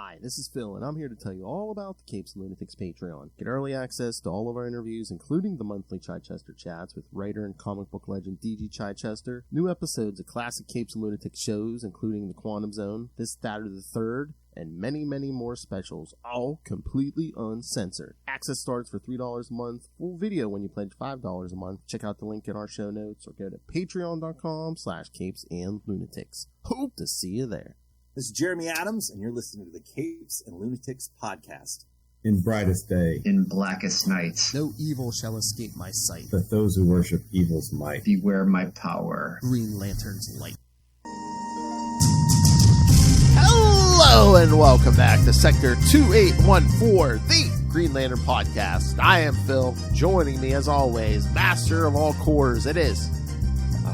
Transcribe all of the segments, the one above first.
Hi, this is Phil, and I'm here to tell you all about the Capes and Lunatics Patreon. Get early access to all of our interviews, including the monthly Chichester chats with writer and comic book legend D.G. Chichester, new episodes of classic Capes and Lunatics shows, including The Quantum Zone, This, That, or the Third, and many, many more specials, all completely uncensored. Access starts for $3 a month, full video when you pledge $5 a month. Check out the link in our show notes or go to patreon.com/CapesandLunatics. Hope to see you there. This is Jeremy Adams, and you're listening to the Capes and Lunatics podcast. In brightest day, in blackest night, No evil shall escape my sight. but those who worship evil's might. beware my power. Green Lantern's light. Hello and welcome back to Sector 2814, the Green Lantern podcast. I am Phil. Joining me, as always, master of all cores, it is.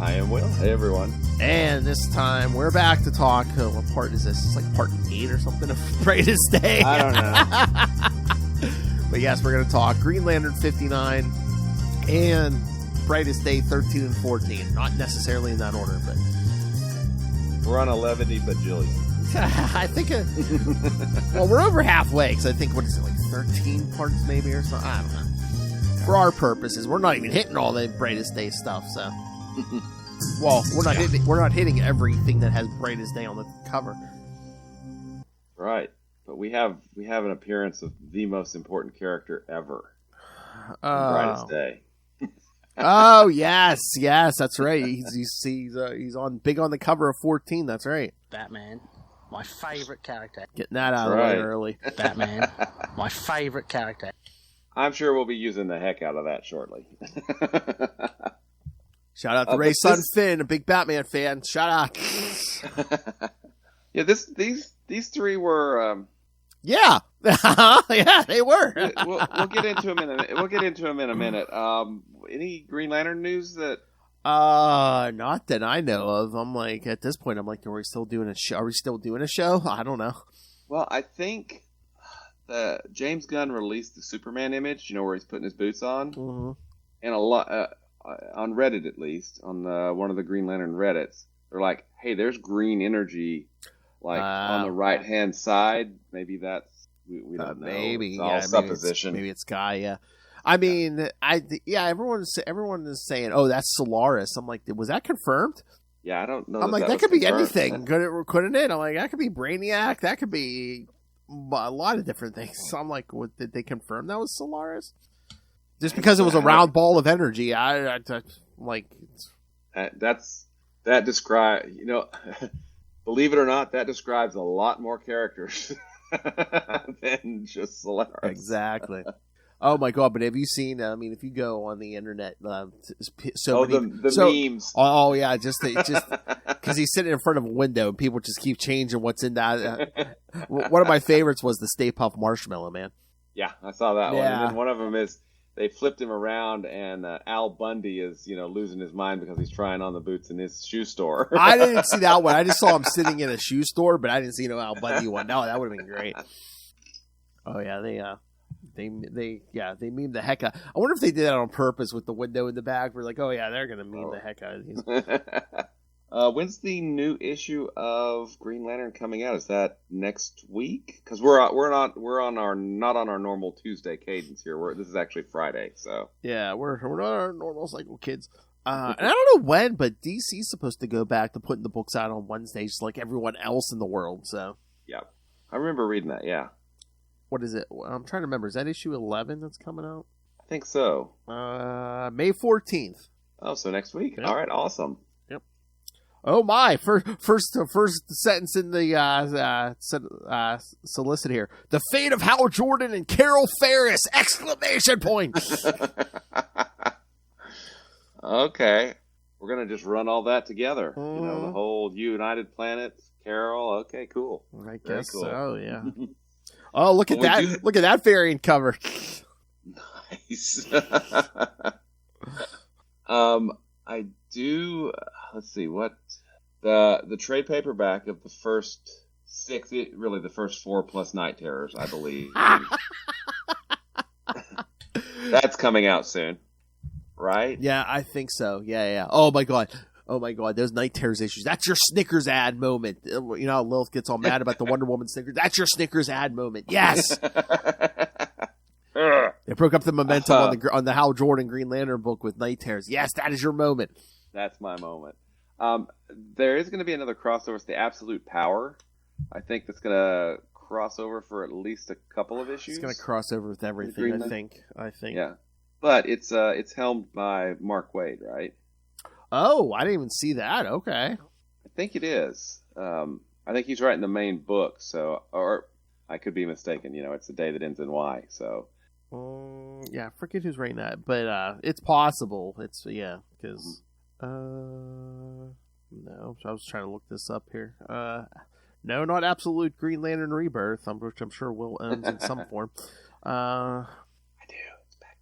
I am Will. Hey, everyone. And this time, we're back to talk. What part is this? It's like part 8 or something of Brightest Day. I don't know. But yes, we're going to talk Green Lantern 59 and Brightest Day 13 and 14. Not necessarily in that order, but We're on 11 bajillion. I think, well, we're over halfway, because I think, what is it, like 13 parts maybe or something? I don't know. For our purposes, we're not even hitting all the Brightest Day stuff, so. Well, we're not hitting everything that has Brightest Day on the cover. Right. But we have an appearance of the most important character ever. Brightest Day. Oh, yes, that's right. He's on big on the cover of 14, that's right. Batman, my favorite character. Getting that out of the way right. early. Batman, my favorite character. I'm sure we'll be using the heck out of that shortly. Shout out to Ray's son Finn, a big Batman fan. Shout out. Yeah, these three were. Yeah, yeah, they were. We'll get into them in a minute. Any Green Lantern news that? Not that I know of. I'm like, at this point, I'm like, are we still doing a show? I don't know. Well, I think James Gunn released the Superman image. You know, where he's putting his boots on, Mm-hmm. and a lot. On Reddit, at least, on one of the Green Lantern Reddits, they're like, hey, there's green energy, like, on the right-hand side. Maybe that's, we don't know. Maybe, it's all supposition. Maybe it's Guy, yeah. I mean, everyone is saying, oh, that's Solaris. I'm like, was that confirmed? Yeah, I don't know. I'm like, that was could be confirmed. anything, couldn't it? I'm like, that could be Brainiac. That could be a lot of different things. So I'm like, did they confirm that was Solaris? Just because it was a round ball of energy, I like. That describe, you know, believe it or not, that describes a lot more characters than just Solaris. Exactly. Oh my god! But have you seen? I mean, if you go on the internet, the memes. Oh yeah, just because he's sitting in front of a window and people just keep changing what's in that. One of my favorites was the Stay Puft Marshmallow Man. Yeah, I saw that one. Yeah. And then one of them is they flipped him around, and Al Bundy is, losing his mind because he's trying on the boots in his shoe store. I didn't see that one. I just saw him sitting in a shoe store, but I didn't see no Al Bundy one. No, that would have been great. Oh yeah, they memed the heck out. I wonder if they did that on purpose with the window in the back. We're like, oh yeah, they're gonna meme the heck out of these. When's the new issue of Green Lantern coming out? Is that next week? Because we're not on our normal Tuesday cadence here. This is actually Friday, so yeah, we're not our normal cycle kids. And I don't know when, but DC's supposed to go back to putting the books out on Wednesdays, like everyone else in the world. So yeah, I remember reading that. Yeah, what is it? I'm trying to remember. Is that issue 11 that's coming out? I think so. May 14th. Oh, so next week. Yep. All right, awesome. Oh my! First sentence in the solicit here. The fate of Hal Jordan and Carol Ferris! Exclamation point! Okay, we're gonna just run all that together. Mm-hmm. The whole United Planets, Carol. Okay, cool. I Very guess cool. so. Yeah. Oh, look at that! Look at that variant cover. Nice. I do. Let's see what the trade paperback of the first 6, really the first 4 plus Night Terrors, I believe. That's coming out soon, right? Yeah, I think so. Yeah. Oh my god. Oh my god, those Night Terrors issues. That's your Snickers ad moment. You know how Lilith gets all mad about the Wonder Woman Snickers? That's your Snickers ad moment. Yes! They broke up the momentum on the Hal Jordan Green Lantern book with Night Terrors. Yes, that is your moment. That's my moment. There is going to be another crossover. It's the Absolute Power. I think that's going to cross over for at least a couple of issues. It's going to cross over with everything, I think. Yeah. But it's helmed by Mark Waid, right? Oh, I didn't even see that. Okay. I think it is. I think he's writing the main book, or I could be mistaken. It's The Day That Ends in Y, so... yeah, I forget who's writing that, but it's possible. Because no, I was trying to look this up here. No, not Absolute Green Lantern Rebirth, which I'm sure will end in some form. I do. It's back.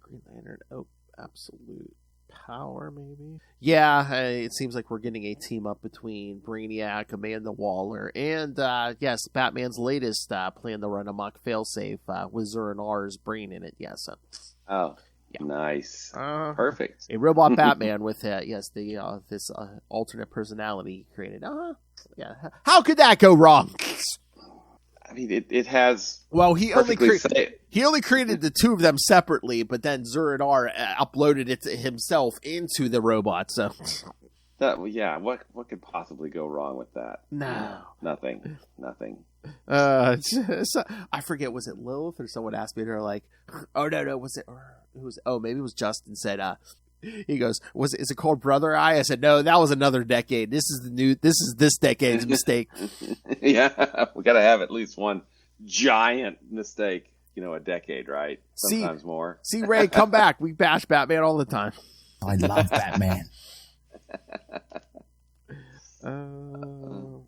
Green Lantern. Oh, Absolute Power, maybe. Yeah, it seems like we're getting a team up between Brainiac, Amanda Waller, and yes, Batman's latest plan to run amok failsafe with Zur-En-Ar's brain in it. Yes. Oh, yeah. Nice. Perfect. A robot Batman with this alternate personality he created. Yeah. How could that go wrong? I mean, it has. Well, he only created the two of them separately, but then Zur-En-Ar uploaded it to himself into the robot. So, what could possibly go wrong with that? No, nothing. I forget. Was it Lilith or someone asked me? They're like, "Oh no, was it? Maybe it was Justin said." He goes, is it called Brother Eye? I said, no, that was another decade. This is this decade's mistake. Yeah, we got to have at least one giant mistake, a decade, right? Sometimes more. See, Ray, come back. We bash Batman all the time. I love Batman.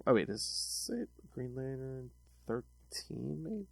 Wait, is it Green Lantern 13, maybe?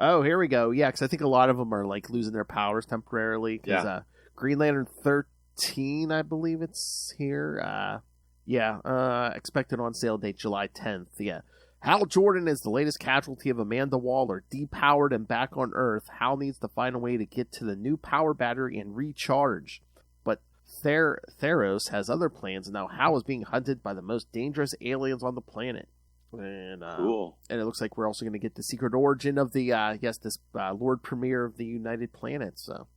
Oh, here we go. Yeah, because I think a lot of them are like losing their powers temporarily. Because Green Lantern 13, I believe it's here. Expected on sale date July 10th. Yeah. Hal Jordan is the latest casualty of Amanda Waller. Depowered and back on Earth, Hal needs to find a way to get to the new power battery and recharge. But Theros has other plans, and now Hal is being hunted by the most dangerous aliens on the planet. And cool. And it looks like we're also going to get the secret origin of the this Lord Premier of the United Planets. So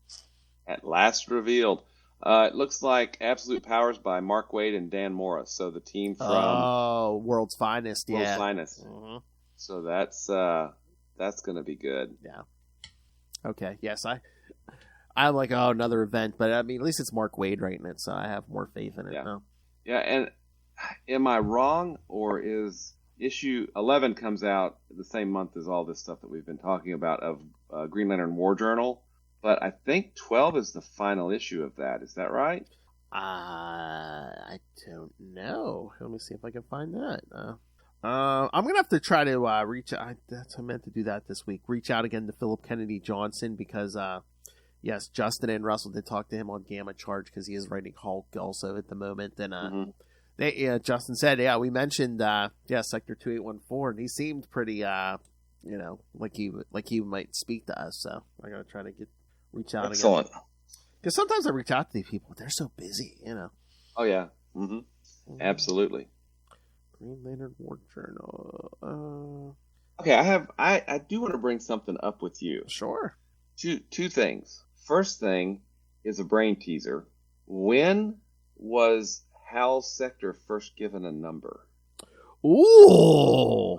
at last revealed, it looks like Absolute Powers by Mark Waid and Dan Morris. So the team from World's Finest, World's Finest. Mm-hmm. So that's going to be good. Yeah. Okay. Yes, I'm like another event, but I mean at least it's Mark Waid writing it, so I have more faith in it. Yeah. Yeah. And am I wrong, or is Issue 11 comes out the same month as all this stuff that we've been talking about of Green Lantern War Journal, but I think 12 is the final issue of that. Is that right? I don't know. Let me see if I can find that. I'm gonna have to try to reach out. I meant to do that this week. Reach out again to Philip Kennedy Johnson because yes, Justin and Russell did talk to him on Gamma Charge because he is writing Hulk also at the moment, and Justin said, we mentioned, Sector 2814, and he seemed pretty, like he might speak to us. So I'm gonna try to reach out. Excellent. Again. Because sometimes I reach out to these people, but they're so busy, Oh yeah, absolutely. Green Lantern War Journal. Okay, I do want to bring something up with you. Sure. Two things. First thing is a brain teaser. When was Hal's sector first given a number? Ooh!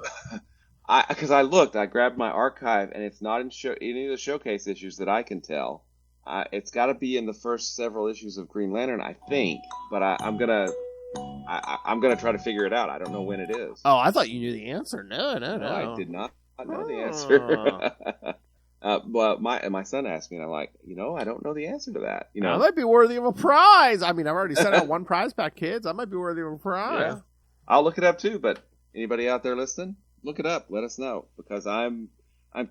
Because I grabbed my archive, and it's not in any of the showcase issues that I can tell. It's got to be in the first several issues of Green Lantern, I think. But I'm gonna try to figure it out. I don't know when it is. Oh, I thought you knew the answer. No. I did not know the answer. But my son asked me, and I'm like, I don't know the answer to that. I might be worthy of a prize. I mean, I've already sent out one prize pack, kids. I might be worthy of a prize. Yeah. I'll look it up too. But anybody out there listening, look it up. Let us know, because I'm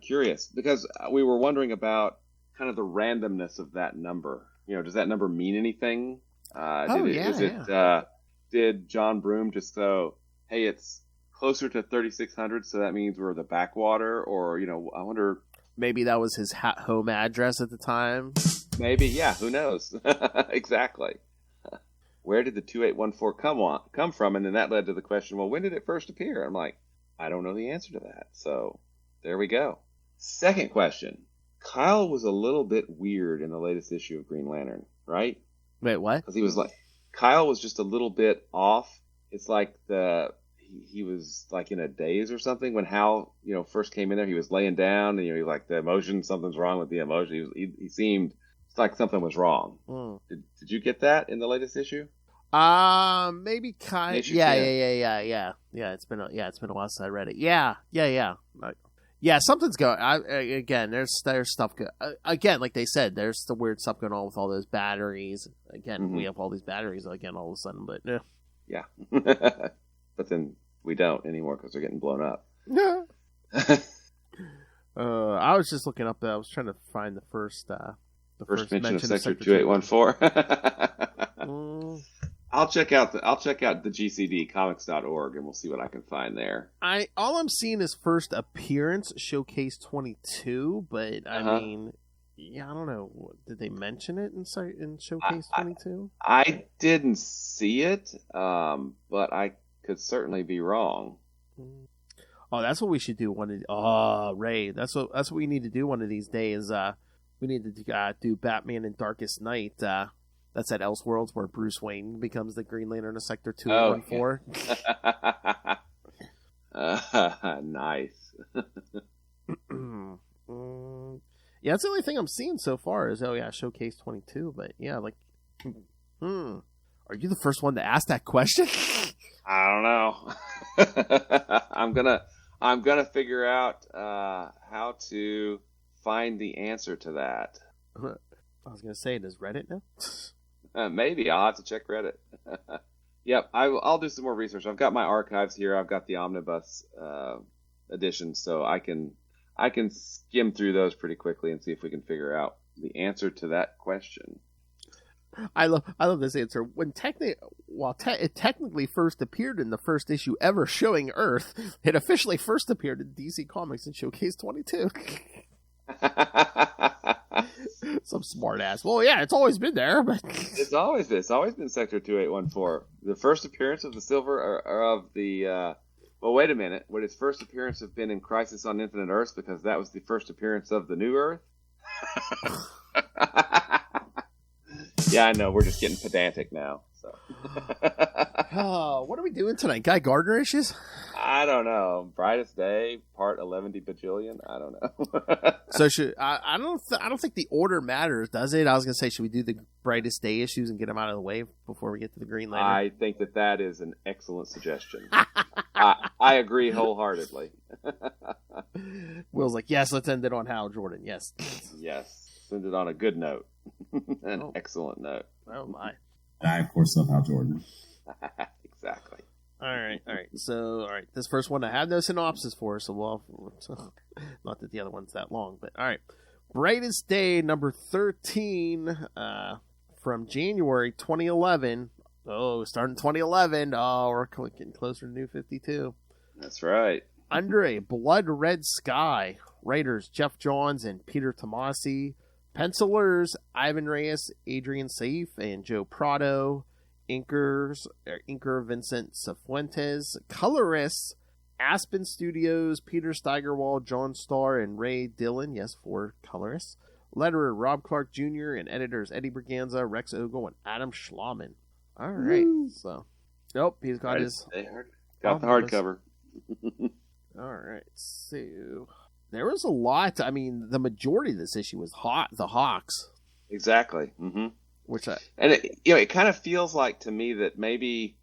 curious. Because we were wondering about kind of the randomness of that number. Does that number mean anything? Did John Broome just go, hey, it's closer to 3600, so that means we're the backwater, or I wonder. Maybe that was his home address at the time. Maybe, yeah, who knows? Exactly. Where did the 2814 come from? And then that led to the question, well, when did it first appear? I'm like, I don't know the answer to that. So there we go. Second question. Kyle was a little bit weird in the latest issue of Green Lantern, right? Wait, what? Because he was like, Kyle was just a little bit off. It's like he was like in a daze or something when Hal, first came in there. He was laying down, and he was like, the emotion, something's wrong with the emotion. He seemed like something was wrong. Did you get that in the latest issue? Maybe kind. Yeah. It's been a while since I read it. Yeah. Something's going. Again, there's stuff. Again, like they said, there's the weird stuff going on with all those batteries. Again, we have all these batteries again all of a sudden, but yeah. But then we don't anymore because they're getting blown up. I was just looking up. I was trying to find the first mention of Sector 2814. I'll check out the GCD comics.org and we'll see what I can find there. All I'm seeing is first appearance, Showcase 22, but I mean, I don't know. Did they mention it in Showcase 22? I didn't see it, but I could certainly be wrong. Oh, that's what we should do Ray, that's what we need to do one of these days. We need to do Batman and Darkest Night. That's at Elseworlds where Bruce Wayne becomes the Green Lantern of Sector 2814. Nice. Yeah, that's the only thing I'm seeing so far is Showcase 22. But yeah, like, are you the first one to ask that question? I don't know. I'm gonna figure out how to find the answer to that. I was gonna say, does Reddit know? Maybe I'll have to check Reddit. Yep, I'll do some more research. I've got my archives here. I've got the omnibus edition, so I can skim through those pretty quickly and see if we can figure out the answer to that question. I love this answer. It technically first appeared in the first issue ever showing Earth, it officially first appeared in DC Comics in Showcase 22. Some smart ass. Well, yeah, it's always been there, but it's always been Sector 2814. The first appearance of the Silver or of the. Well, wait a minute. Would its first appearance have been in Crisis on Infinite Earths because that was the first appearance of the New Earth? Yeah, I know. We're just getting pedantic now. So. What are we doing tonight? Guy Gardner issues? I don't know. Brightest Day, part 11 bajillion. I don't know. So I don't think the order matters, does it? I was gonna say, should we do the Brightest Day issues and get them out of the way before we get to the Green Lantern? I think that is an excellent suggestion. I agree wholeheartedly. Will's like, yes, let's end it on Hal Jordan. Yes. Send it on a good note. An excellent note. Oh my. I of course love Hal Jordan. Exactly. All right. So, this first one I have no synopsis for, so not that the other one's that long, but all right. Brightest Day number 13 from January 2011. Oh, starting 2011. Oh, we're getting closer to New 52. That's right. Under a Blood Red Sky. Writers Jeff Johns and Peter Tomasi. Pencilers Ivan Reyes, Adrian Saif, and Joe Prado. Inker Vincent Cifuentes. Colorists Aspen Studios, Peter Steigerwald, John Starr, and Ray Dillon. Yes, 4 colorists. Letterer Rob Clark Jr. and editors Eddie Berganza, Rex Ogle, and Adam Schlauman. All right. Woo. So, nope, he's got the hardcover. All right. So, there was a lot. I mean, the majority of this issue was the Hawks. Exactly. Mm-hmm. It kind of feels like to me that maybe,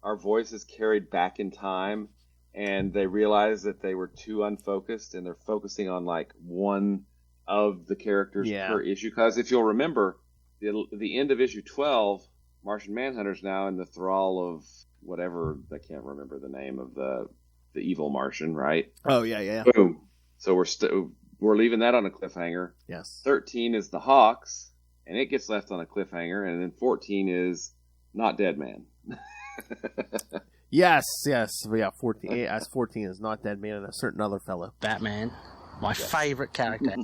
our voices carried back in time and they realized that they were too unfocused and they're focusing on like one of the characters per issue. Because if you'll remember, the end of issue 12, Martian Manhunter's now in the thrall of whatever, I can't remember the name of the evil Martian, right? Oh, yeah. Boom. So we're leaving that on a cliffhanger. Yes. 13 is the Hawks, and it gets left on a cliffhanger. And then 14 is not Deadman. Yes. But yeah, 14 is not Deadman and a certain other fellow. Batman, my favorite character.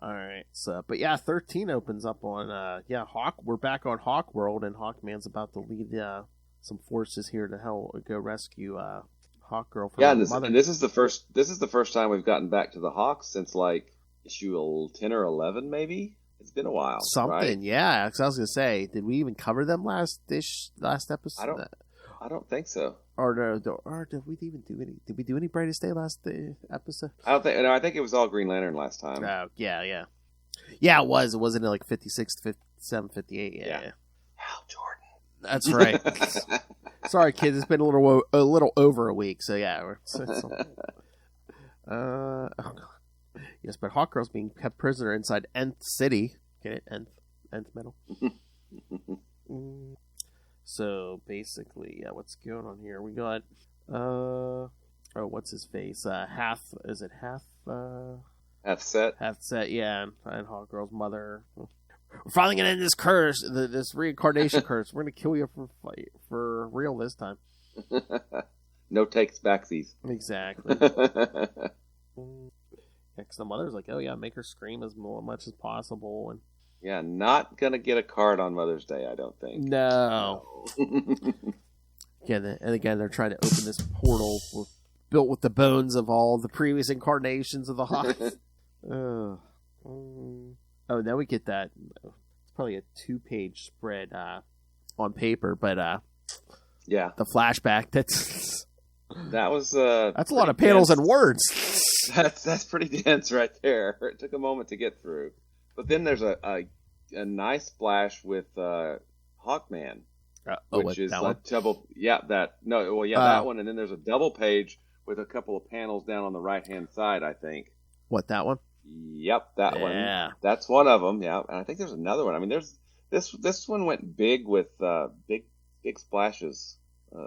All right. So, but yeah, 13 opens up on Hawk. We're back on Hawk World, and Hawkman's about to lead some forces here to go rescue Hawkgirl from her mother. And this is the first time we've gotten back to the Hawks since like issue 10 or 11, maybe. It's been a while. Something, right? yeah. Because I was gonna say, did we even cover them last episode? I don't think so. Or did we even do any? Did we do any Brightest Day last episode? I don't think. No, I think it was all Green Lantern last time. Oh, yeah. Yeah, it was. Wasn't it like 56, 57, 58? Yeah. Hal Jordan. That's right. Sorry, kids. It's been a little over a week. So yeah. Oh God. Yes, but Hawkgirl's being kept prisoner inside Nth City. Get it? Nth metal. So basically, what's going on here? We got what's his face? Half set, yeah, and Hawkgirl's mother. We're finally gonna end this curse, this reincarnation curse. We're gonna kill you for real this time. No takes backsies. Exactly. Because the mother's like, oh yeah, make her scream as much as possible, and yeah, not gonna get a card on Mother's Day, I don't think. No. And again, they're trying to open this portal built with the bones of all the previous incarnations of the Hawk. Oh, now we get that. It's probably a 2-page spread on paper, but yeah, the flashback that's a lot of panels and words. That's pretty dense right there. It took a moment to get through. But then there's a nice splash with Hawkman, which is a double. Yeah, that one, and then there's a double page with a couple of panels down on the right hand side. I think. What, that one? Yep, that one. Yeah, that's one of them. Yeah, and I think there's another one. I mean, there's this one went big with big splashes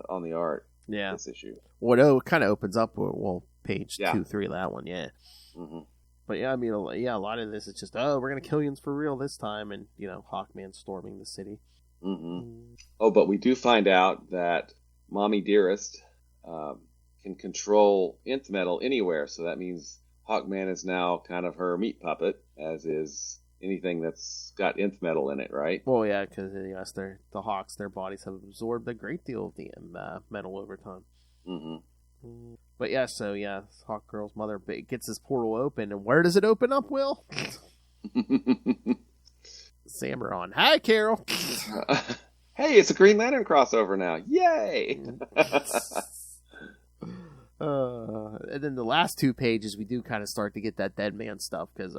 on the art. Yeah, this issue. Well, it kind of opens up. Well, page 2, 3 of that one. Yeah. Mm-hmm. But yeah, I mean, a lot of this is just, we're going to kill you for real this time, and, Hawkman storming the city. Mm-hmm. Oh, but we do find out that Mommy Dearest can control Nth Metal anywhere, so that means Hawkman is now kind of her meat puppet, as is anything that's got Nth Metal in it, right? Well, yeah, because the Hawks, their bodies have absorbed a great deal of the metal over time. Mm-hmm. But yeah, Hawkgirl's mother gets this portal open, and where does it open up, Will? Sammeron. Hi, Carol. Hey, it's a Green Lantern crossover now. Yay! And then the last 2 pages, we do kind of start to get that Deadman stuff, because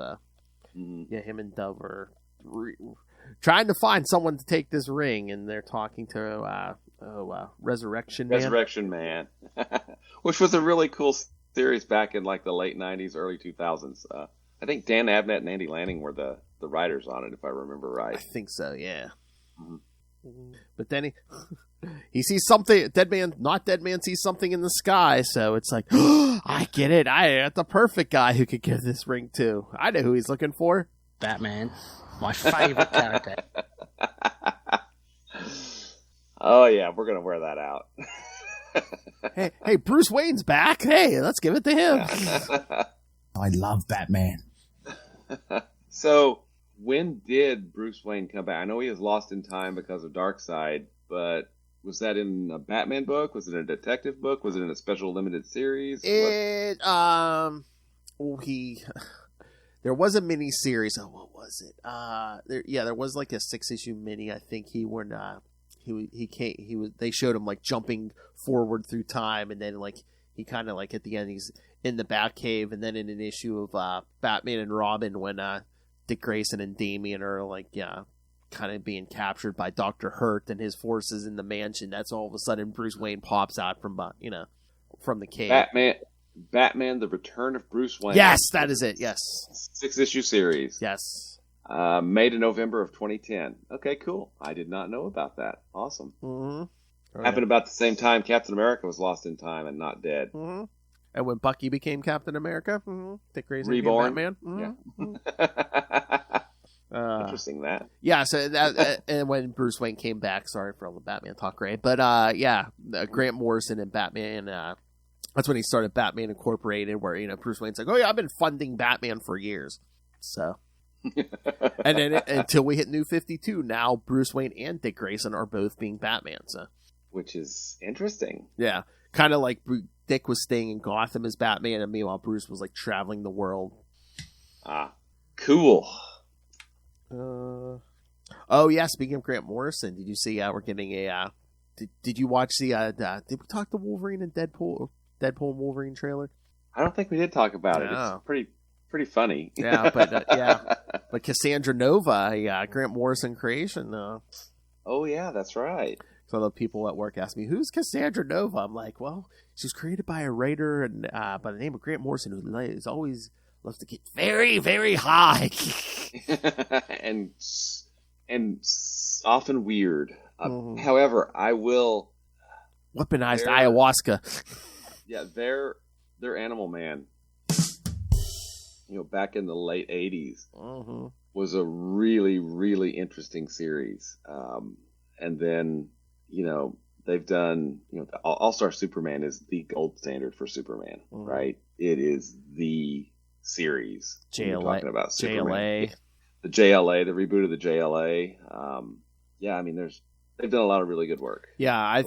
him and Dove are trying to find someone to take this ring, and they're talking to Resurrection Man. Which was a really cool series back in like the late 90s, early 2000s. I think Dan Abnett and Andy Lanning were the writers on it, if I remember right. I think so, yeah. Mm-hmm. But then he sees something. Deadman sees something in the sky, so it's like, I get it. I got the perfect guy who could give this ring to. I know who he's looking for. Batman, my favorite character. Oh yeah, we're gonna wear that out. hey, Bruce Wayne's back. Hey, let's give it to him. I love Batman. So, when did Bruce Wayne come back? I know he was lost in time because of Darkseid, but was that in a Batman book? Was it a detective book? Was it in a special limited series? There was a mini series. Oh, what was it? There was like a 6-issue mini. I think they showed him like jumping forward through time, and then like he kind of like at the end he's in the Batcave, and then in an issue of Batman and Robin when Dick Grayson and Damian are like kind of being captured by Dr. Hurt and his forces in the mansion. That's all of a sudden Bruce Wayne pops out from the cave. Batman: The Return of Bruce Wayne. Yes, that is it. Yes, 6-issue series. Yes. May to November of 2010. Okay, cool. I did not know about that. Awesome. Mm-hmm. Happened about the same time Captain America was lost in time and not dead. Mm-hmm. And when Bucky became Captain America, Dick Grayson Reborn. Batman. Mm-hmm. Yeah. Interesting that. Yeah. So that and when Bruce Wayne came back, sorry for all the Batman talk, Ray, but Grant Morrison and Batman. That's when he started Batman Incorporated, where Bruce Wayne's like, oh yeah, I've been funding Batman for years. So, and then until we hit New 52, now Bruce Wayne and Dick Grayson are both being Batman. So, which is interesting. Yeah, kind of like Dick was staying in Gotham as Batman, and meanwhile Bruce was like traveling the world. Ah, cool. Oh yeah, speaking of Grant Morrison, did you see we're getting a did you watch the did we talk the Wolverine and Deadpool and Wolverine trailer? I don't think we did talk about it. It's pretty funny. Yeah, but Cassandra Nova, Grant Morrison creation. Oh yeah, that's right. So the people at work ask me, "Who's Cassandra Nova?" I'm like, "Well, she was created by a writer and by the name of Grant Morrison, who is always loves to get very, very high and often weird. However, I will weaponized ayahuasca. Yeah, their Animal Man, back in the late '80s, was a really, really interesting series. And then, they've done, All-Star Superman is the gold standard for Superman, right? It is the series. JLA. Talking about Superman. JLA. The JLA, the reboot of the JLA. Yeah, I mean, they've done a lot of really good work. Yeah, I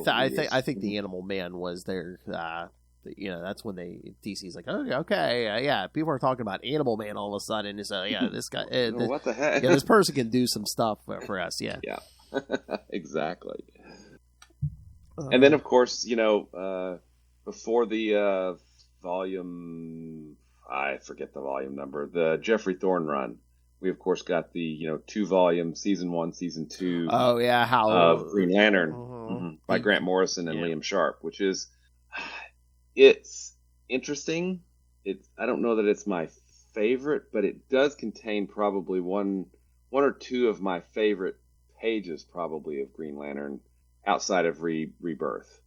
think the Animal Man was their, that's when DC's like, okay, yeah, people are talking about Animal Man all of a sudden. So yeah, this guy, what the heck? Yeah, this person can do some stuff for us. Yeah, yeah, exactly. And then, of course, before the volume, I forget the volume number, the Jeffrey Thorne run, we of course got the 2-volume season 1, season 2. Oh yeah, of Green Lantern by Grant Morrison and Liam Sharp, which is it's interesting. I don't know that it's my favorite, but it does contain probably one or two of my favorite pages, probably, of Green Lantern outside of Rebirth.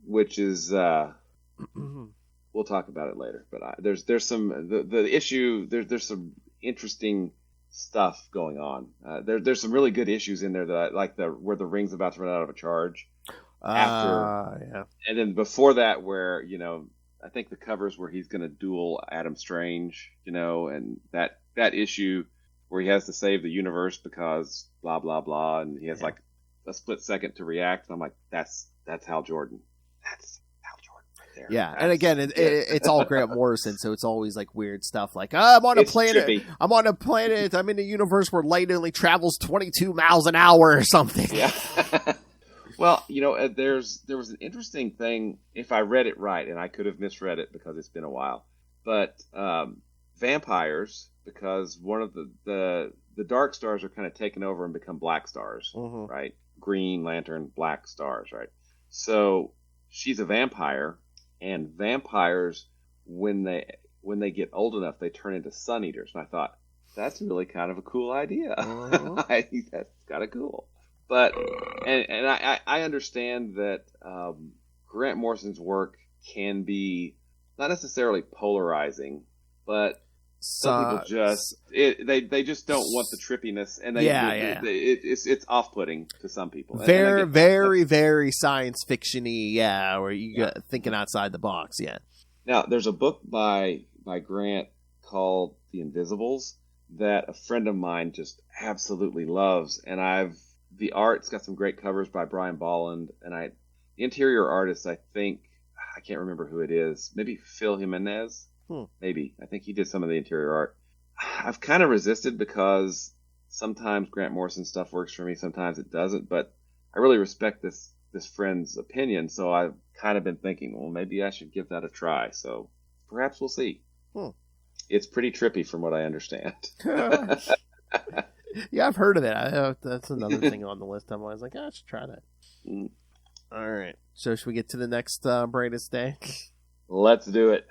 Which is we'll talk about it later. But there's some the issue. There's some interesting stuff going on. There's some really good issues in there that I like, where the ring's about to run out of a charge. And then before that, where I think the covers where he's going to duel Adam Strange, and that issue where he has to save the universe because blah blah blah, and he has like a split second to react. And I'm like, that's Hal Jordan. That's Hal Jordan right there. Yeah, and again, it's all Grant Morrison, so it's always like weird stuff. Like, I'm on a planet. Trippy. I'm on a planet. I'm in a universe where light only travels 22 miles an hour or something. Yeah. Well, there was an interesting thing, if I read it right, and I could have misread it because it's been a while, but vampires, because one of the dark stars are kind of taken over and become black stars, right? Green Lantern, black stars, right? So she's a vampire, and vampires, when they get old enough, they turn into sun eaters. And I thought, that's really kind of a cool idea. I think that's kind of cool. But and I understand that Grant Morrison's work can be not necessarily polarizing, but some people they just don't want the trippiness, and it's off-putting to some people. Very, very, very science fiction-y, where you got thinking outside the box. Yeah. Now there's a book by Grant called The Invisibles that a friend of mine just absolutely loves, and the art's got some great covers by Brian Bolland, and the interior artist, I think, I can't remember who it is, maybe Phil Jimenez, maybe. I think he did some of the interior art. I've kind of resisted because sometimes Grant Morrison stuff works for me, sometimes it doesn't, but I really respect this friend's opinion, so I've kind of been thinking, well, maybe I should give that a try, so perhaps we'll see. It's pretty trippy from what I understand. Yeah, I've heard of that. That's another thing on the list. I was like, I should try that. All right. So should we get to the next Brightest Day? Let's do it.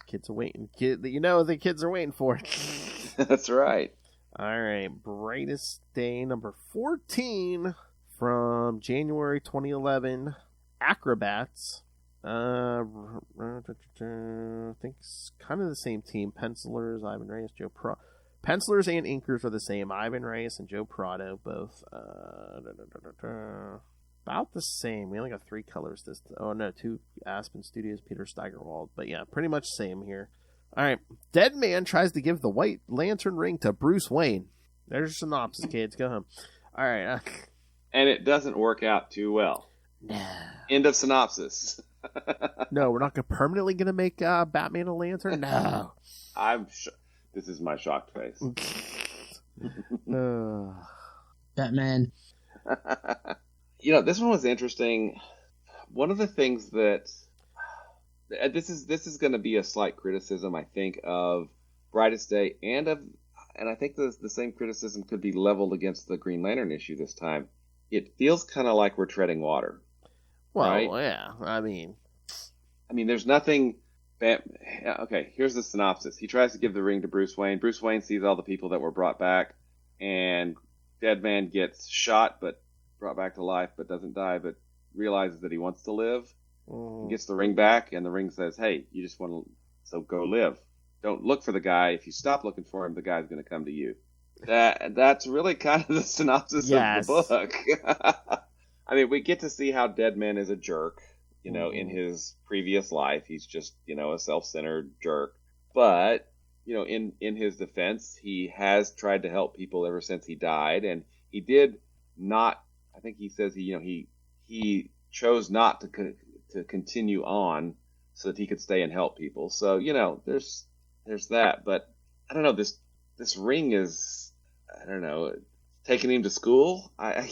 Kids are waiting. The kids are waiting for it. That's right. All right. Brightest Day number 14 from January 2011. Acrobats. I think it's kind of the same team. Pencilers, Ivan Reyes, Joe Pro. Pencilers and inkers are the same. Ivan Reyes and Joe Prado, both about the same. We only got 3 colors 2 Aspen Studios, Peter Steigerwald. But yeah, pretty much same here. All right. Deadman tries to give the White Lantern ring to Bruce Wayne. There's a synopsis, kids. Go home. All right. And it doesn't work out too well. No. End of synopsis. No, we're not permanently going to make Batman a lantern? No. This is my shocked face. Batman. This one was interesting. One of the things that this is going to be a slight criticism, I think, of Brightest Day and I think the same criticism could be leveled against the Green Lantern issue this time. It feels kind of like we're treading water. Well, right? Yeah. I mean, there's nothing. Okay, here's the synopsis. He tries to give the ring to Bruce Wayne. Bruce Wayne sees all the people that were brought back, and Deadman gets shot, but brought back to life, but doesn't die, but realizes that he wants to live. He gets the ring back, and the ring says, "Hey, you just want to, so go live. Don't look for the guy. If you stop looking for him, the guy's going to come to you." That's really kind of the synopsis of the book. We get to see how Deadman is a jerk. In his previous life, he's just, a self-centered jerk. But, in his defense, he has tried to help people ever since he died. And he did not, I think he says he chose not to continue on so that he could stay and help people. So, there's that. But I don't know, this ring is, I don't know, taking him to school? I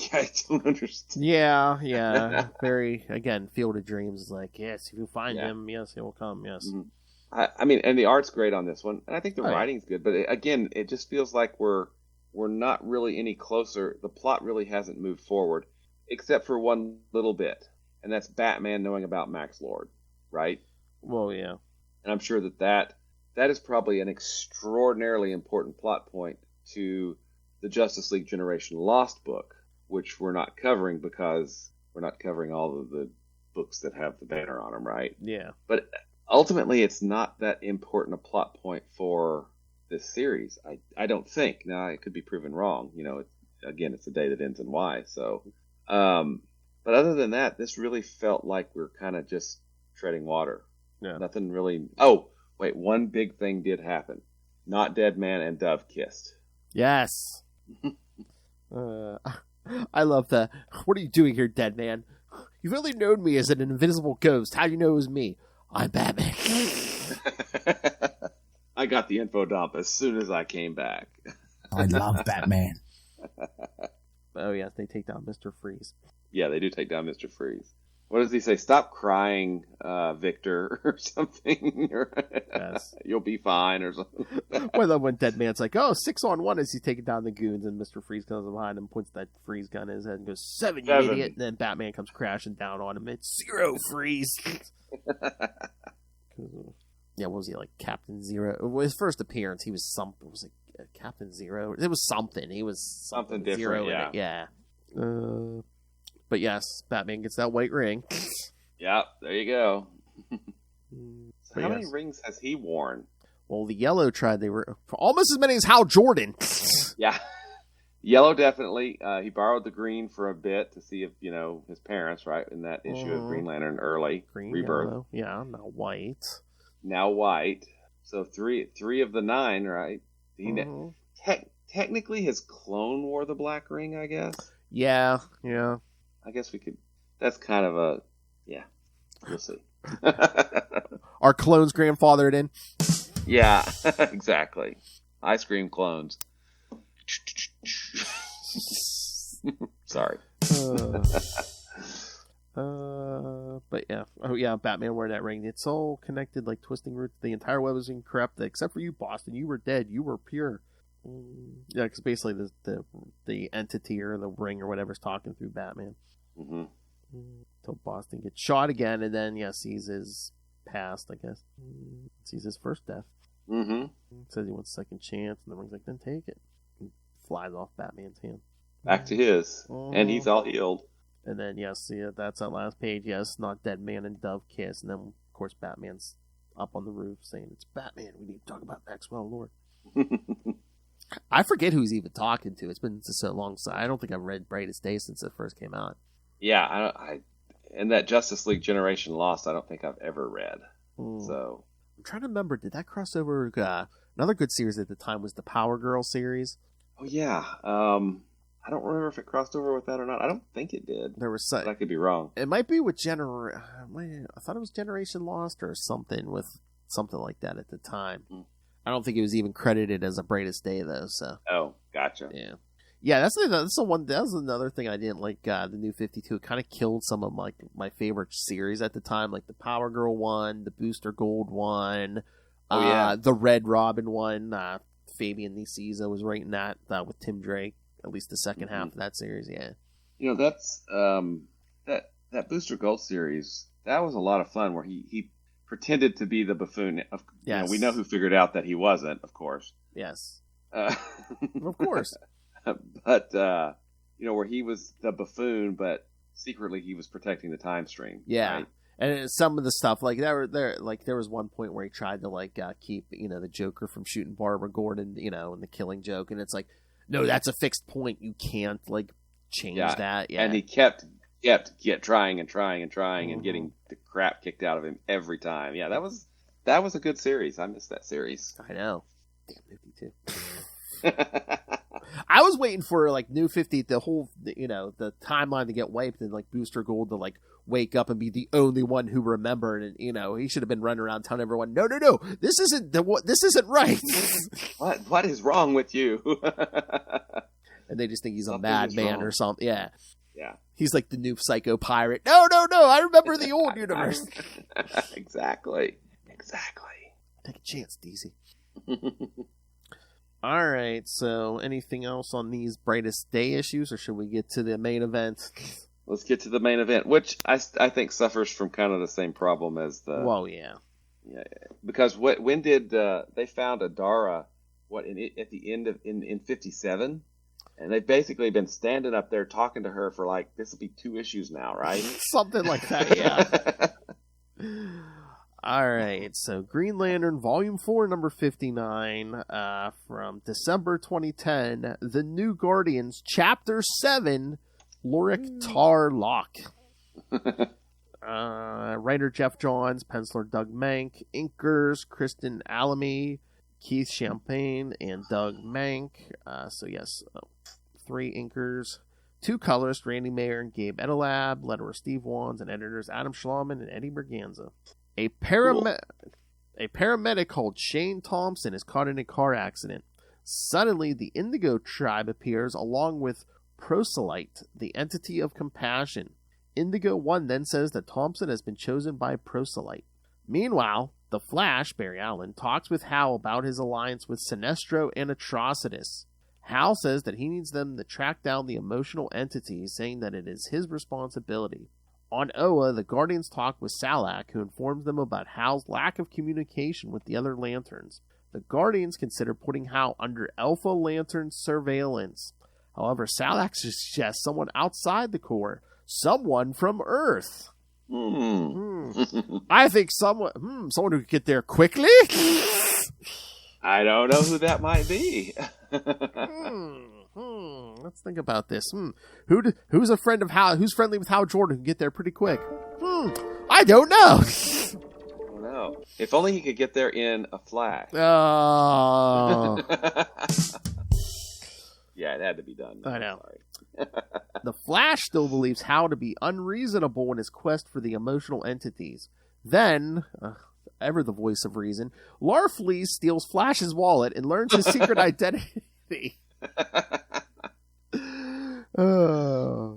don't understand. Yeah. Very, again, Field of Dreams is like, yes, if you find him, yes, he will come, yes. Mm-hmm. And the art's great on this one, and I think the writing's good, but again, it just feels like we're not really any closer. The plot really hasn't moved forward, except for one little bit, and that's Batman knowing about Max Lord, right? Well, yeah. And I'm sure that is probably an extraordinarily important plot point to the Justice League Generation Lost book, which we're not covering because we're not covering all of the books that have the banner on them, right? Yeah. But ultimately, it's not that important a plot point for this series, I don't think. Now, it could be proven wrong. It's a day that ends in Y. So, but other than that, this really felt like we're kind of just treading water. Yeah. Nothing really. Oh, wait, one big thing did happen. Not Deadman and Dove kissed. Yes. I love that. What are you doing here, Deadman? You've only known me as an invisible ghost. How do you know it was me? I'm Batman. I got the info dump as soon as I came back. I love Batman. Oh, yes, they take down Mr. Freeze. Yeah, they do take down Mr. Freeze. What does he say? Stop crying, Victor, or something. Yes. You'll be fine, or something. Well, when Deadman's like, 6-on-1 as he's taking down the goons, and Mr. Freeze comes behind him, points that freeze gun in his head, and goes, 7, you idiot. And then Batman comes crashing down on him. It's 0, Freeze. Yeah, what was he, like, Captain Zero? Well, his first appearance, he was something. Was it Captain Zero? It was something. He was something different, Zero in it. Yeah. But yes, Batman gets that white ring. Yep, there you go. So how yes. many rings has he worn? Well, the Yellow tried. They were almost as many as Hal Jordan. Yeah. Yellow, definitely. He borrowed the green for a bit to see if, his parents, right, in that issue of Green Lantern early. Green, Rebirth. Yellow. Yeah, now white. Now white. So three of the 9, right? Technically, his clone wore the black ring, I guess. Yeah. I guess we could. That's kind of a. Yeah. We'll see. Our clones grandfathered in. Yeah, exactly. Ice cream clones. Sorry. But yeah. Oh yeah, Batman wearing that ring. It's all connected like twisting roots. The entire web was incorrupt, except for you, Boston. You were dead. You were pure. Yeah, because basically the entity or the ring or whatever is talking through Batman. Mm-hmm. Until Boston gets shot again, and then sees his past. I guess sees his first death. Mm-hmm. Says he wants a second chance, and the ring's like, then take it. And flies off Batman's hand. Back to his, and he's all healed. And then that's that last page. Yes, not Deadman and Dove kiss, and then of course Batman's up on the roof saying, "It's Batman. We need to talk about Maxwell Lord." I forget who he's even talking to. It's been so long, so I don't think I've read Brightest Day since it first came out. Yeah, and that Justice League Generation Lost, I don't think I've ever read. So I'm trying to remember, did that cross over? Another good series at the time was the Power Girl series. Oh yeah. I don't remember if it crossed over with that or not. I don't think it did. There was but I could be wrong. It might be with I thought it was Generation Lost or something like that at the time. I don't think it was even credited as a Brightest Day though. So. Oh, gotcha. Yeah. Yeah, that's the one. That was another thing I didn't like. The New 52. It kind of killed some of my favorite series at the time, like the Power Girl one, the Booster Gold one, the Red Robin one. Fabian Nicieza was writing that with Tim Drake. At least the second half of that series. Yeah. You know, that's that Booster Gold series. That was a lot of fun. Where he pretended to be the buffoon. Yes. You know, we know who figured out that he wasn't, of course. Yes. Of course. But you know, where he was the buffoon, but secretly he was protecting the time stream. Yeah, right? And some of the stuff like there was one point where he tried to keep the Joker from shooting Barbara Gordon, in the Killing Joke, and it's like, no, that's a fixed point. You can't change that. Yeah, and he kept trying and getting the crap kicked out of him every time. Yeah, that was a good series. I missed that series. I know. Damn New 52. I was waiting for New 50, the whole the timeline to get wiped, and Booster Gold to wake up and be the only one who remembered, and he should have been running around telling everyone, no, this isn't right. What is wrong with you? And they just think he's a madman or something. Yeah. Yeah. He's like the new psycho pirate. No, I remember the old universe. Exactly. Take a chance, DC. All right, so anything else on these Brightest Day issues, or should we get to the main event? Let's get to the main event, which I think suffers from kind of the same problem as the... Well, yeah. Yeah, because when did they found Adara? At the end of in 57, and they've basically been standing up there talking to her for this will be 2 issues now, right? Something like that, yeah. All right, so Green Lantern Volume 4, number 59, from December 2010, The New Guardians, Chapter 7, Lorik Tarlok. Writer Jeff Johns, penciler Doug Mank, inkers Kristen Alamy, Keith Champagne, and Doug Mank. 3 inkers. 2 colorists, Randy Mayer and Gabe Edelab, letterer Steve Wands, and editors Adam Schlauman and Eddie Berganza. A paramedic called Shane Thompson is caught in a car accident. Suddenly, the Indigo Tribe appears along with Proselyte, the entity of compassion. Indigo 1 then says that Thompson has been chosen by Proselyte. Meanwhile, the Flash, Barry Allen, talks with Hal about his alliance with Sinestro and Atrocitus. Hal says that he needs them to track down the emotional entities, saying that it is his responsibility. On Oa, the Guardians talk with Salak, who informs them about Hal's lack of communication with the other Lanterns. The Guardians consider putting Hal under Alpha Lantern surveillance. However, Salak suggests someone outside the Corps, someone from Earth. I think someone who could get there quickly? I don't know who that might be. Let's think about this. Who's a friend of Hal? Who's friendly with Hal Jordan who can get there pretty quick? I don't know. No. If only he could get there in a flash. Oh. Yeah, it had to be done. I know. Sorry. The Flash still believes Hal to be unreasonable in his quest for the emotional entities. Then, ever the voice of reason, Larfleeze steals Flash's wallet and learns his secret identity.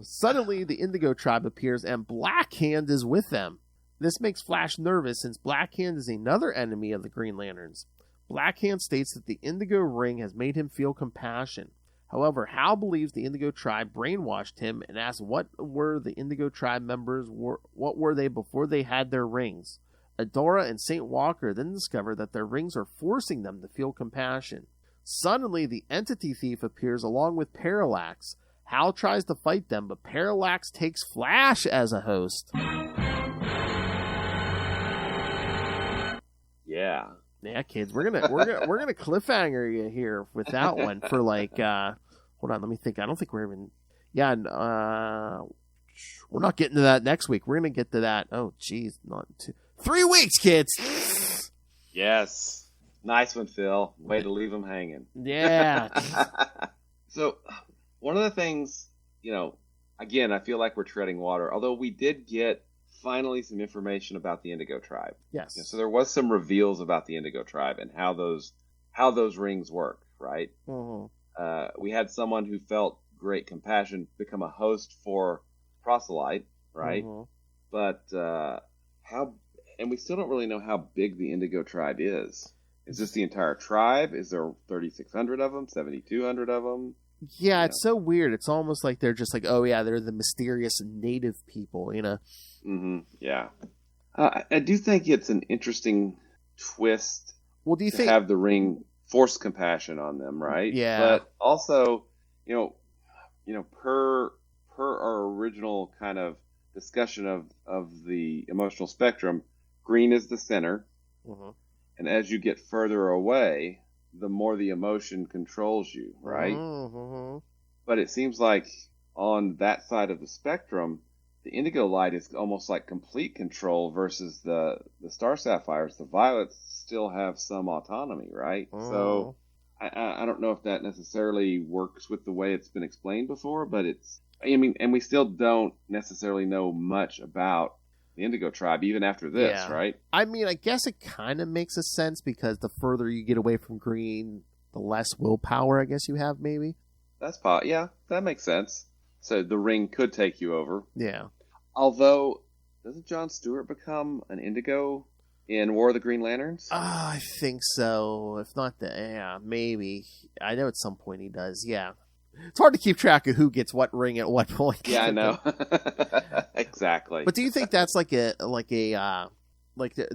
Suddenly, the Indigo Tribe appears and Blackhand is with them. This makes Flash nervous since Blackhand is another enemy of the Green Lanterns. Blackhand states that the Indigo Ring has made him feel compassion. However, Hal believes the Indigo Tribe brainwashed him and asks what were the Indigo Tribe members, what were they before they had their rings. Adora and St. Walker then discover that their rings are forcing them to feel compassion. Suddenly, the Entity Thief appears along with Parallax. Hal tries to fight them, but Parallax takes Flash as a host. Yeah. Yeah, kids, we're gonna cliffhanger you here with that one for hold on, let me think. I don't think we're even. Yeah, we're not getting to that next week. We're gonna get to that. Oh, geez, not 3 weeks, kids. Yes. Nice one, Phil. Way to leave them hanging. Yeah. So, one of the things, again, I feel like we're treading water, although we did get finally some information about the Indigo Tribe. Yes. So there was some reveals about the Indigo Tribe and how those rings work, right? Mm-hmm. We had someone who felt great compassion become a host for Proselyte, right? Mm-hmm. But and we still don't really know how big the Indigo Tribe is. Is this the entire tribe? Is there 3,600 of them? 7,200 of them? Yeah, it's so weird. It's almost like they're just like, oh yeah, they're the mysterious native people, Mm-hmm. Yeah. I do think it's an interesting twist. Well, do you think have the ring force compassion on them, right? Yeah. But also, per our original kind of discussion of the emotional spectrum, green is the center. Mm-hmm. And as you get further away, the more the emotion controls you, right? Mm-hmm. But it seems like on that side of the spectrum, the indigo light is almost like complete control versus the star sapphires. The violets still have some autonomy, right? So I don't know if that necessarily works with the way it's been explained before, but and we still don't necessarily know much about the Indigo Tribe even after this, right? I mean, I guess it kind of makes a sense because the further you get away from green, the less willpower I guess you have, maybe. Yeah, that makes sense. So the ring could take you over. Yeah. Although, doesn't Jon Stewart become an Indigo in War of the Green Lanterns? I think so. If not, maybe. I know at some point he does. Yeah. It's hard to keep track of who gets what ring at what point. Yeah, I know. Exactly. But do you think that's like the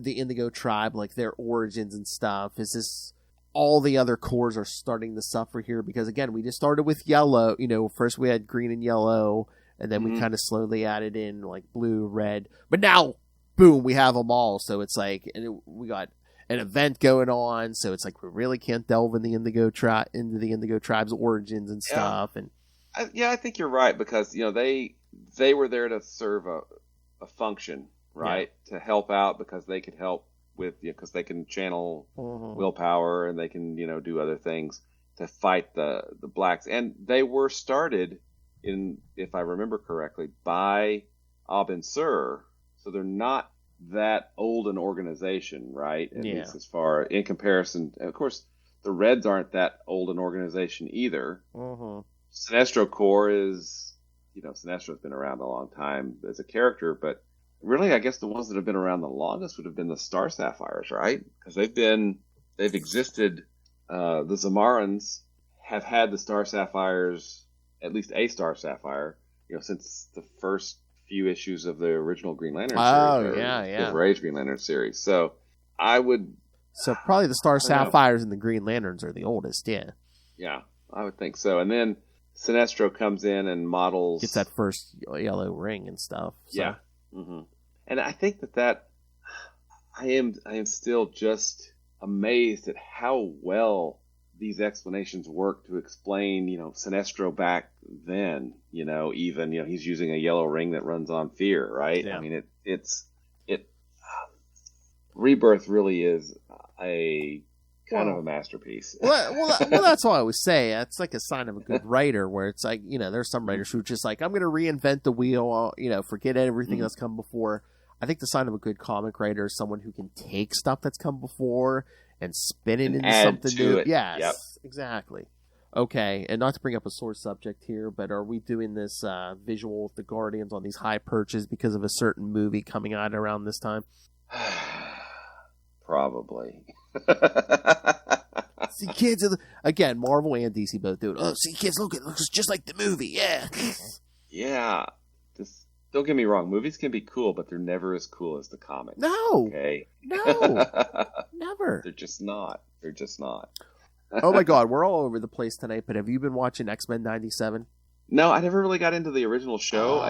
Indigo Tribe, like their origins and stuff? Is this all the other cores are starting to suffer here? Because again, we just started with yellow. First we had green and yellow, and then we kind of slowly added in like blue, red. But now, boom, we have them all. So it's like, we got an event going on, so it's like we really can't delve in the Indigo Tribe's origins and stuff. And I think you're right, because they were there to serve a function, right? To help out, because they could help with because they can channel willpower, and they can do other things to fight the blacks. And they were started in, if I remember correctly, by Abin Sur, so they're not that old an organization, right? At least as far in comparison. Of course, the Reds aren't that old an organization either. Sinestro Corps is, Sinestro's been around a long time as a character, but really, I guess the ones that have been around the longest would have been the Star Sapphires, right? Because they've existed. The Zamarans have had the Star Sapphires, at least a Star Sapphire, since the first few issues of the original Green Lantern series. Silver Age Green Lantern series. So so probably the Star Sapphires and the Green Lanterns are the oldest, Yeah, I would think so. And then Sinestro comes in and gets that first yellow ring and stuff. So. Yeah. Mm-hmm. And I think that I am still just amazed at how well these explanations work to explain, Sinestro back then, even, he's using a yellow ring that runs on fear, right? Yeah. I mean, Rebirth really is a kind of a masterpiece. well, that's all I always say. It's like a sign of a good writer, where it's like, there's some writers who are just like, I'm going to reinvent the wheel, forget everything that's come before. I think the sign of a good comic writer is someone who can take stuff that's come before and spin it into something new. Yes, exactly. Okay, and not to bring up a sore subject here, but are we doing this visual with the Guardians on these high perches because of a certain movie coming out around this time? Probably. See, kids, again, Marvel and DC both do it. Oh, see, kids, look, it looks just like the movie. Yeah. Yeah. Just don't get me wrong. Movies can be cool, but they're never as cool as the comics. No. Okay. No. Never. They're just not. Oh my God, we're all over the place tonight. But have you been watching X-Men '97? No, I never really got into the original show.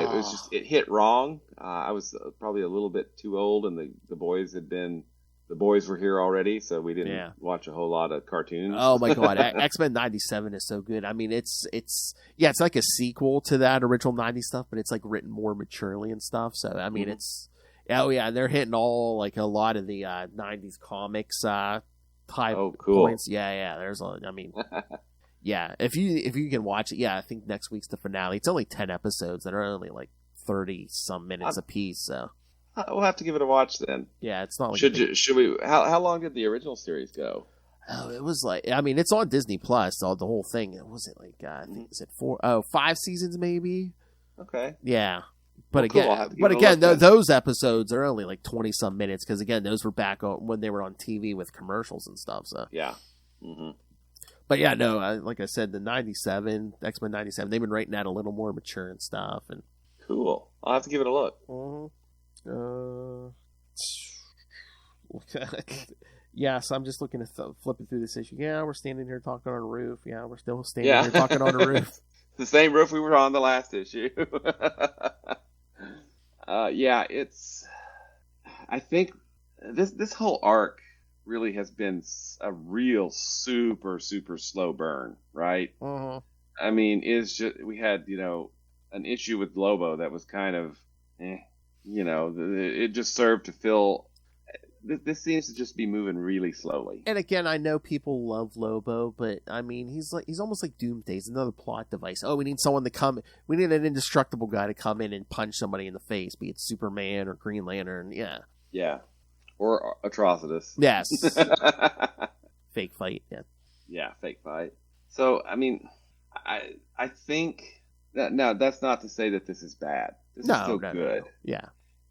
It hit wrong. I was probably a little bit too old, and the boys were here already, so we didn't watch a whole lot of cartoons. Oh my God, X-Men '97 is so good. I mean, it's like a sequel to that original '90s stuff, but it's like written more maturely and stuff. So I mean, it's Oh yeah, they're hitting all like a lot of the '90s comics type Oh, cool. points. Yeah. There's I mean, yeah. If you can watch it, yeah. I think next week's the finale. It's only 10 episodes that are only like 30 some minutes apiece. So we'll have to give it a watch then. yeah, it's not like Should we? How long did the original series go? Oh, it was like I mean, it's on Disney Plus. The whole thing. Was it like I think is it 5 seasons maybe? Okay. Yeah. But Well, cool. I'll again, have to give it a look then. those episodes are only like 20 some minutes because again, those were back when they were on TV with commercials and stuff. So Yeah. Mm-hmm. but yeah, no, like I said, the X-Men 97, they've been writing that a little more mature and stuff. And Cool. I'll have to give it a look. Yeah, so I'm just looking at flipping through this issue. Yeah, we're standing here talking on a roof. Yeah, we're still standing here talking on a roof. The same roof we were on the last issue. Yeah, I think this whole arc really has been a real super, super slow burn, right? Uh-huh. I mean, we had, an issue with Lobo that was kind of, it just served to fill. This seems to just be moving really slowly. And again, I know people love Lobo, but I mean, he's almost like Doomsday. He's another plot device. Oh, we need someone to come. We need an indestructible guy to come in and punch somebody in the face, be it Superman or Green Lantern. Yeah. Yeah. Or Atrocitus. Yes. Fake fight. Yeah. Yeah, fake fight. So, I mean, I think that now that's not to say that this is bad. This is still good. No. Yeah.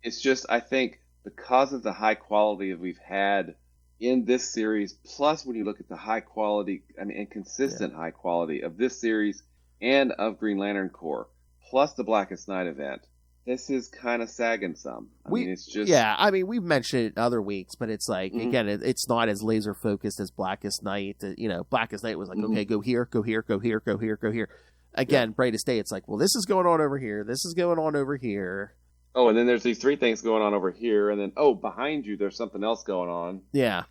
It's just, I think, because of the high quality that we've had in this series, plus when you look at the high quality, and consistent high quality of this series and of Green Lantern Corps, plus the Blackest Night event, this is kind of sagging some. I mean, it's just... Yeah, I mean, we've mentioned it other weeks, but it's like, again, it's not as laser focused as Blackest Night. Blackest Night was like, okay, go here, go here, go here, go here, go here. Again, Brightest Day, it's like, well, this is going on over here, this is going on over here. Oh, and then there's these 3 things going on over here, and then, behind you, there's something else going on. Yeah.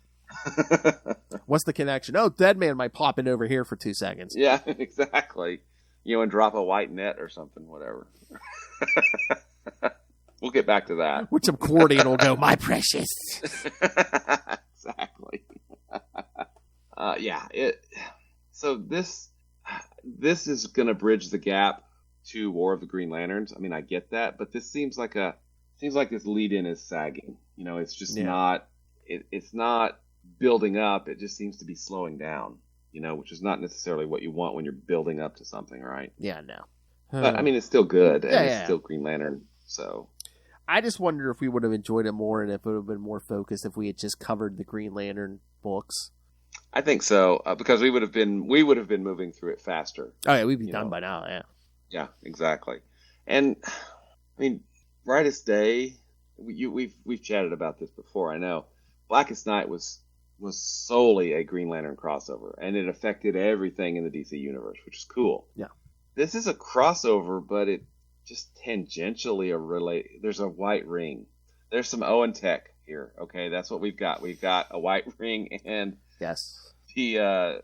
What's the connection? Oh, Deadman might pop in over here for 2 seconds. Yeah, exactly. And drop a white net or something, whatever. We'll get back to that. Which accordion will go, my precious. Exactly. So this is going to bridge the gap to War of the Green Lanterns. I mean, I get that, but this seems like this lead-in is sagging. It's just not. It's not building up. It just seems to be slowing down. Which is not necessarily what you want when you're building up to something, right? Yeah, no. But I mean, it's still good, and it's still Green Lantern. So I just wonder if we would have enjoyed it more, and if it would have been more focused if we had just covered the Green Lantern books. I think so, because we would have been moving through it faster. Oh yeah, we'd be done by now. Yeah. Yeah, exactly. And I mean, Brightest Day. We've chatted about this before. I know. Blackest Night was solely a Green Lantern crossover, and it affected everything in the DC universe, which is cool. Yeah. This is a crossover, but it just tangentially there's a white ring. There's some Owen Tech here. Okay, that's what we've got. We've got a white ring and the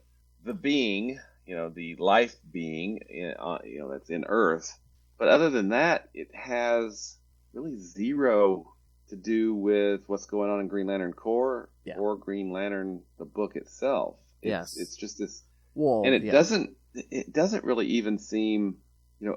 being. The life being, that's in Earth. But other than that, it has really zero to do with what's going on in Green Lantern Corps or Green Lantern, the book itself. It's just this. Well, and it doesn't really even seem,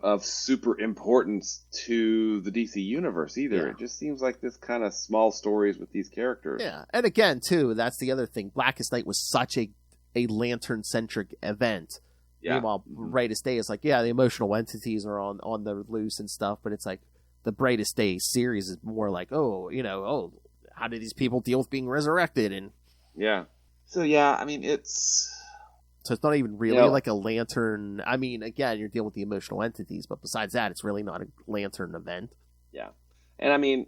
of super importance to the DC universe either. Yeah. It just seems like this kind of small stories with these characters. Yeah, and again, too, that's the other thing. Blackest Night was such a Lantern-centric event. Yeah. Meanwhile, Brightest Day is like, the emotional entities are on the loose and stuff, but it's like the Brightest Day series is more like, how do these people deal with being resurrected? And so I mean, it's not even really like a Lantern. I mean, again, you're dealing with the emotional entities, but besides that, it's really not a Lantern event. Yeah, and I mean,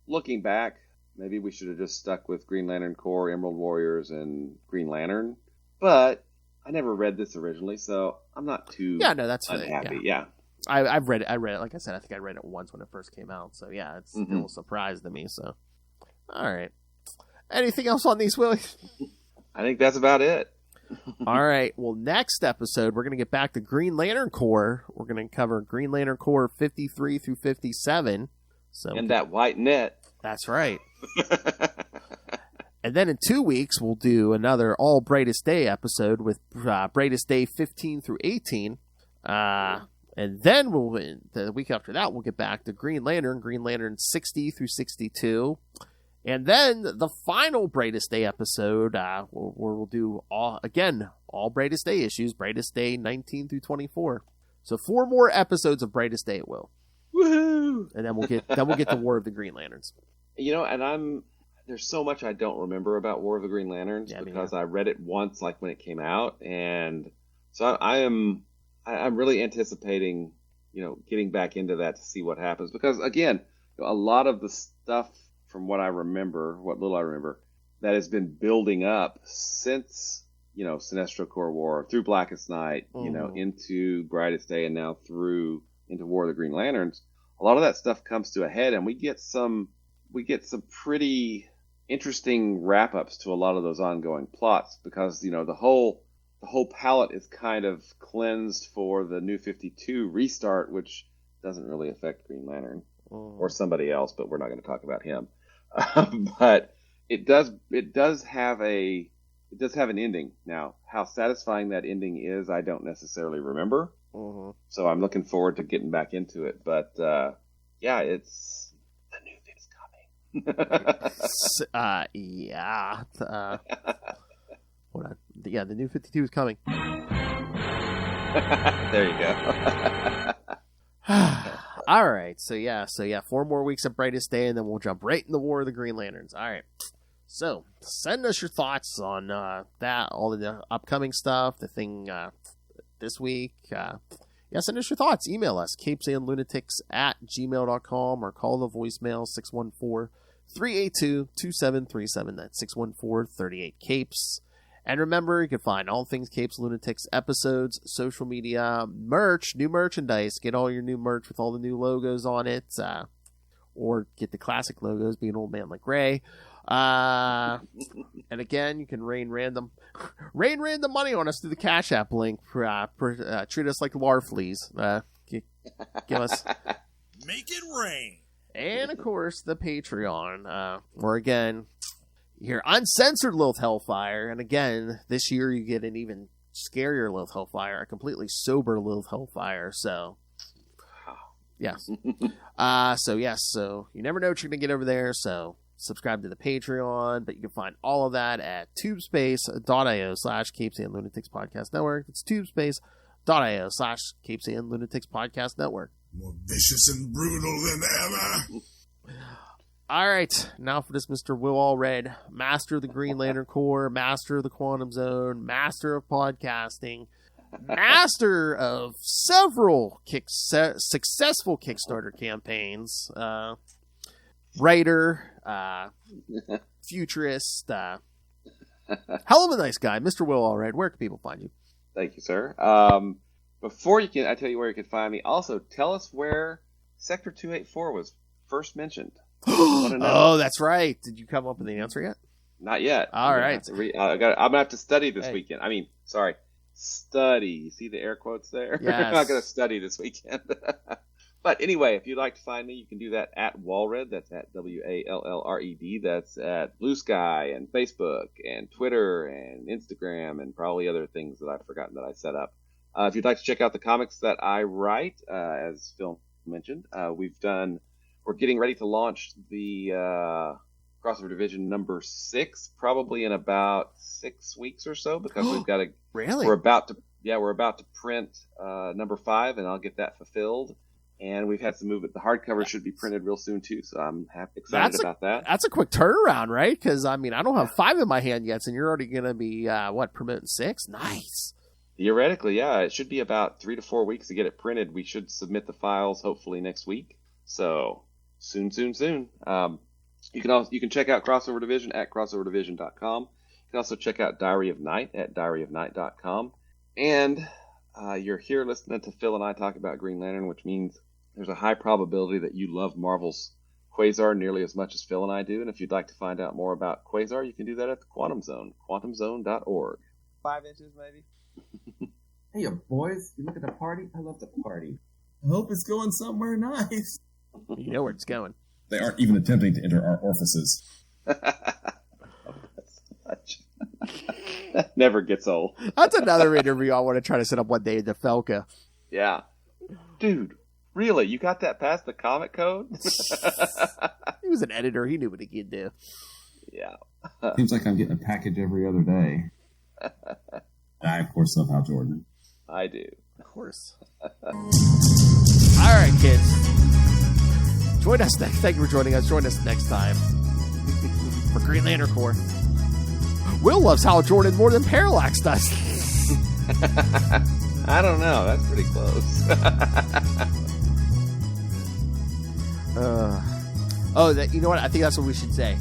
looking back, maybe we should have just stuck with Green Lantern Corps, Emerald Warriors, and Green Lantern, but I never read this originally, so I'm not too that's unhappy. Yeah. I've read it. Like I said, I think I read it once when it first came out. So it's a little surprise to me. So, all right. Anything else on these, Willie? I think that's about it. All right. Well, next episode we're going to get back to Green Lantern Corps. We're going to cover Green Lantern Corps 53 through 57. So and that white net. That's right. And then in 2 weeks, we'll do another All Brightest Day episode with Brightest Day 15 through 18. And then the week after that, we'll get back to Green Lantern 60 through 62. And then the final Brightest Day episode, where we'll do all Brightest Day issues, Brightest Day 19 through 24. So 4 more episodes of Brightest Day it will. Woohoo! And then we'll get the War of the Green Lanterns. And there's so much I don't remember about War of the Green Lanterns because I read it once, like when it came out, and so I'm really anticipating, getting back into that to see what happens, because again, a lot of the stuff from what little I remember, that has been building up since Sinestro Corps War through Blackest Night, into Brightest Day, and now through into War of the Green Lanterns. A lot of that stuff comes to a head, and we get some pretty interesting wrap-ups to a lot of those ongoing plots, because the whole palette is kind of cleansed for the New 52 restart, which doesn't really affect Green Lantern or somebody else, but we're not going to talk about him. But it does have an ending. Now, how satisfying that ending is, I don't necessarily remember. So I'm looking forward to getting back into it. But it's the new thing's coming. Hold on. The New 52 is coming. There you go. All right. So 4 more weeks of Brightest Day, and then we'll jump right in the War of the Green Lanterns. All right. So send us your thoughts on that, all of the upcoming stuff, the thing this week. Send us your thoughts. Email us, CapesandLunatics@gmail.com, or call the voicemail 614-382-2737. That's 614-38-CAPES. And remember, you can find all things Capes Lunatics episodes, social media, merch, new merchandise. Get all your new merch with all the new logos on it, or get the classic logos, be an old man like Ray. And again, you can rain random money on us through the Cash App link. Treat us like Larfleas. Give us, make it rain. And of course, the Patreon, where again, you hear uncensored Lilith Hellfire, and again, this year you get an even scarier Lilith Hellfire, a completely sober Lilith Hellfire. So, yes. So you never know what you're gonna get over there. So subscribe to the Patreon, but you can find all of that at tubespace.io/CapesandLunatics Podcast Network. It's tubespace.io/CapesandLunatics Podcast Network. More vicious and brutal than ever. All right, now for this Mr. Will Allred, master of the Green Lantern Corps, master of the Quantum Zone, master of podcasting, master of several successful Kickstarter campaigns, writer, futurist, hell of a nice guy, Mr. Will Allred. Where can people find you? Thank you, sir. Before I tell you where you can find me, also tell us where Sector 284 was first mentioned. Oh, that's right. Did you come up with the answer yet? Not yet. All right. I'm gonna have to study this weekend. Study. You see the air quotes there? Yes. I'm not gonna study this weekend. But anyway, if you'd like to find me, you can do that at Wallred. That's at WALLRED. That's at Blue Sky and Facebook and Twitter and Instagram and probably other things that I've forgotten that I set up. If you'd like to check out the comics that I write, as Phil mentioned, we're getting ready to launch the Crossover Division number 6, probably in about 6 weeks or so, because we've got to. Really? We're about to print number 5, and I'll get that fulfilled. And we've had some movement. The hardcover should be printed real soon too, so I'm excited about that. That's a quick turnaround, right? Because I don't have 5 in my hand yet, and you're already going to be promoting 6. Nice. Theoretically, yeah, it should be about 3 to 4 weeks to get it printed. We should submit the files hopefully next week. So soon. You can check out Crossover Division at crossoverdivision.com. You can also check out Diary of Night at diaryofnight.com. And you're here listening to Phil and I talk about Green Lantern, which means there's a high probability that you love Marvel's Quasar nearly as much as Phil and I do. And if you'd like to find out more about Quasar, you can do that at the Quantum Zone, quantumzone.org. 5 inches, maybe. Hey, boys, you look at the party? I love the party. I hope it's going somewhere nice. You know where it's going. They aren't even attempting to enter our orifices. That never gets old. That's another interview I want to try to set up one day in DeFelka. Yeah. Dude, really? You got that past the comic code? He was an editor. He knew what he could do. Yeah. Seems like I'm getting a package every other day. I, of course, love Hal Jordan. I do. Of course. All right, kids. Join us next. Thank you for joining us. Join us next time for Green Lantern Corps. Will loves Hal Jordan more than Parallax does. I don't know. That's pretty close. You know what? I think that's what we should say.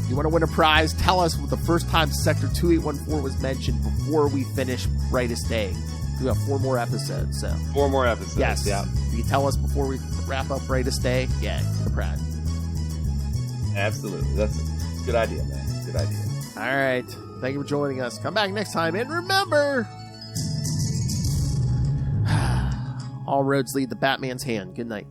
You want to win a prize? Tell us the first time Sector 2814 was mentioned before we finish Brightest Day. We have 4 more episodes, so 4 more episodes. yes. Yeah. If you tell us before we wrap up Brightest Day, yeah, it's the prize. Absolutely. That's a good idea, man. Good idea. All right. Thank you for joining us. Come back next time, and remember, all roads lead to Batman's hand. Good night.